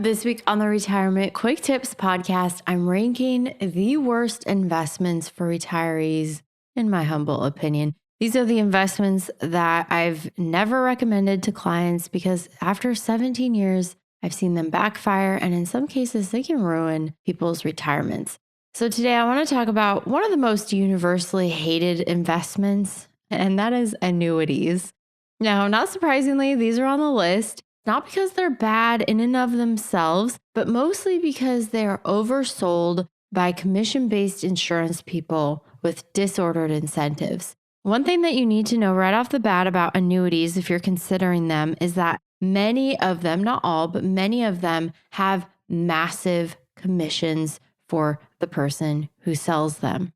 This week on the Retirement Quick Tips podcast, I'm ranking the worst investments for retirees, in my humble opinion. These are the investments that I've never recommended to clients because after 17 years, I've seen them backfire, and in some cases, they can ruin people's retirements. So today I want to talk about one of the most universally hated investments, and that is annuities. Now, not surprisingly, these are on the list. Not because they're bad in and of themselves, but mostly because they are oversold by commission-based insurance people with disordered incentives. One thing that you need to know right off the bat about annuities, if you're considering them, is that many of them, not all, but many of them have massive commissions for the person who sells them.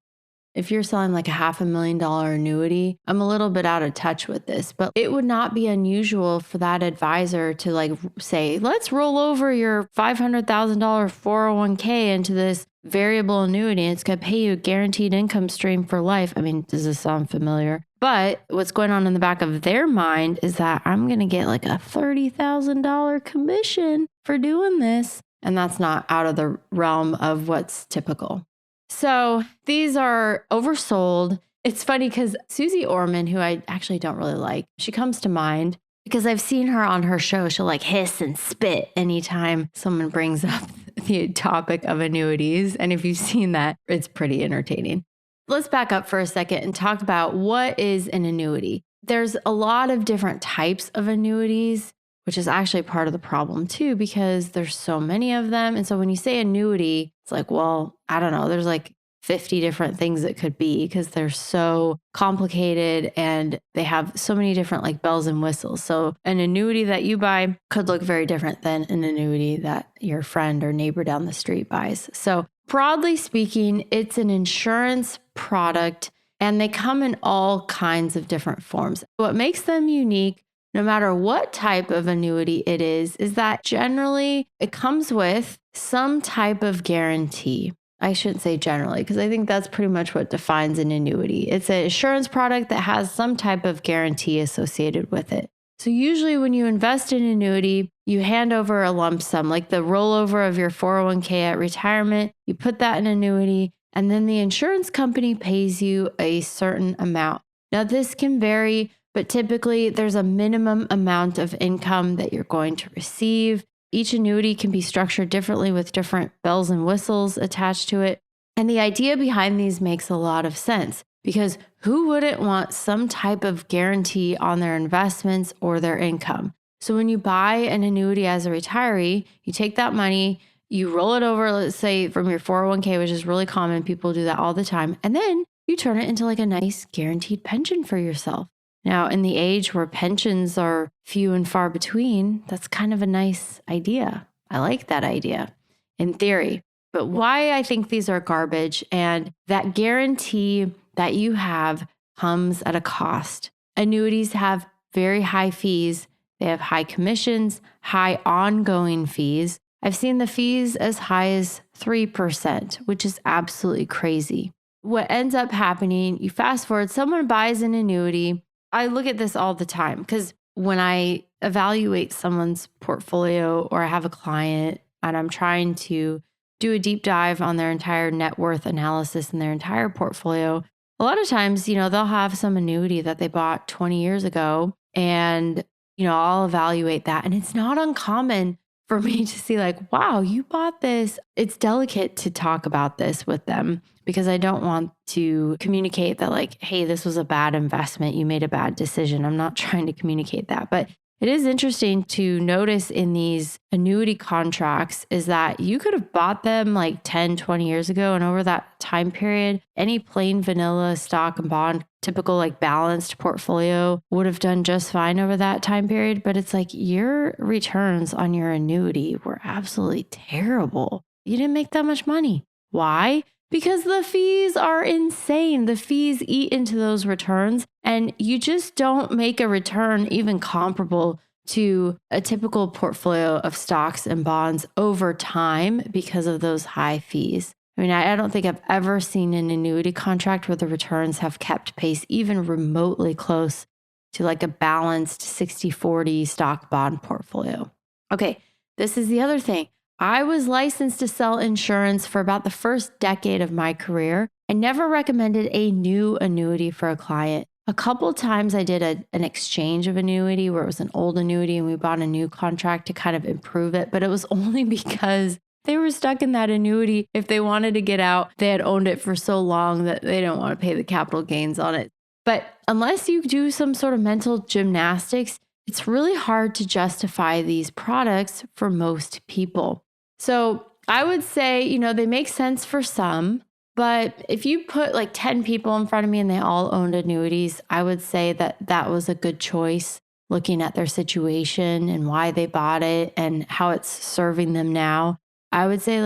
If you're selling like a $500,000 annuity, I'm a little bit out of touch with this, but it would not be unusual for that advisor to say, let's roll over your $500,000 401k into this variable annuity. And it's going to pay you a guaranteed income stream for life. I mean, does this sound familiar? But what's going on in the back of their mind is that I'm going to get like a $30,000 commission for doing this. And that's not out of the realm of what's typical. So these are oversold. It's funny because Susie Orman, who I actually don't really like, she comes to mind because I've seen her on her show. She'll like hiss and spit anytime someone brings up the topic of annuities. And if you've seen that, it's pretty entertaining. Let's back up for a second and talk about what is an annuity. There's a lot of different types of annuities, which is actually part of the problem too, because there's so many of them. And so when you say annuity, it's like, well, I don't know, there's like 50 different things it could be because they're so complicated and they have so many different like bells and whistles. So an annuity that you buy could look very different than an annuity that your friend or neighbor down the street buys. So broadly speaking, it's an insurance product and they come in all kinds of different forms. What makes them unique, no matter what type of annuity it is that generally it comes with some type of guarantee. I shouldn't say generally, because I think that's pretty much what defines an annuity. It's an insurance product that has some type of guarantee associated with it. So usually when you invest in an annuity, you hand over a lump sum, like the rollover of your 401k at retirement. You put that in an annuity, and then the insurance company pays you a certain amount. Now, this can vary, but typically there's a minimum amount of income that you're going to receive. Each annuity can be structured differently with different bells and whistles attached to it. And the idea behind these makes a lot of sense because who wouldn't want some type of guarantee on their investments or their income? So when you buy an annuity as a retiree, you take that money, you roll it over, let's say from your 401k, which is really common. People do that all the time. And then you turn it into like a nice guaranteed pension for yourself. Now, in the age where pensions are few and far between, that's kind of a nice idea. I like that idea in theory. But why I think these are garbage and that guarantee that you have comes at a cost. Annuities have very high fees. They have high commissions, high ongoing fees. I've seen the fees as high as 3%, which is absolutely crazy. What ends up happening, you fast forward, someone buys an annuity. I look at this all the time because when I evaluate someone's portfolio or I have a client and I'm trying to do a deep dive on their entire net worth analysis and their entire portfolio, a lot of times, they'll have some annuity that they bought 20 years ago and, I'll evaluate that. And it's not uncommon for me to see like, wow, you bought this. It's delicate to talk about this with them because I don't want to communicate that like, hey, this was a bad investment. You made a bad decision. I'm not trying to communicate that. But it is interesting to notice in these annuity contracts is that you could have bought them like 10, 20 years ago. And over that time period, any plain vanilla stock and bond, typical like balanced portfolio would have done just fine over that time period. But it's like your returns on your annuity were absolutely terrible. You didn't make that much money. Why? Because the fees are insane. The fees eat into those returns, and you just don't make a return even comparable to a typical portfolio of stocks and bonds over time because of those high fees. I mean, I don't think I've ever seen an annuity contract where the returns have kept pace even remotely close to like a balanced 60-40 stock bond portfolio. Okay, this is the other thing. I was licensed to sell insurance for about the first decade of my career. I never recommended a new annuity for a client. A couple times I did an exchange of annuity where it was an old annuity and we bought a new contract to kind of improve it, but it was only because they were stuck in that annuity. If they wanted to get out, they had owned it for so long that they don't want to pay the capital gains on it. But unless you do some sort of mental gymnastics, it's really hard to justify these products for most people. So I would say, they make sense for some, but if you put like 10 people in front of me and they all owned annuities, I would say that that was a good choice looking at their situation and why they bought it and how it's serving them now. I would say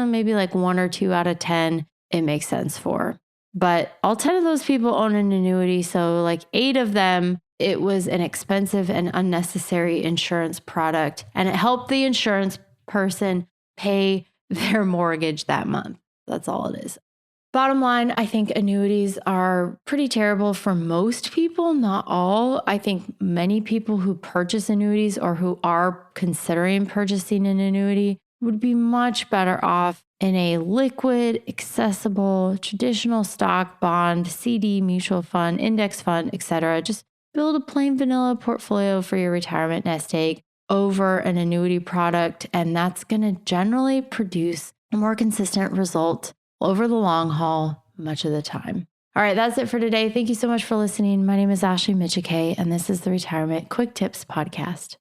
maybe like 1 or 2 out of 10, it makes sense for. But all 10 of those people own an annuity. So like 8 of them, it was an expensive and unnecessary insurance product. And it helped the insurance person pay their mortgage that month. That's all it is. Bottom line, I think annuities are pretty terrible for most people, not all. I think many people who purchase annuities or who are considering purchasing an annuity would be much better off in a liquid, accessible, traditional stock, bond, CD, mutual fund, index fund, etc. Just build a plain vanilla portfolio for your retirement nest egg over an annuity product, and that's going to generally produce a more consistent result over the long haul much of the time. All right, that's it for today. Thank you so much for listening. My name is Ashley Michike, and this is the Retirement Quick Tips Podcast.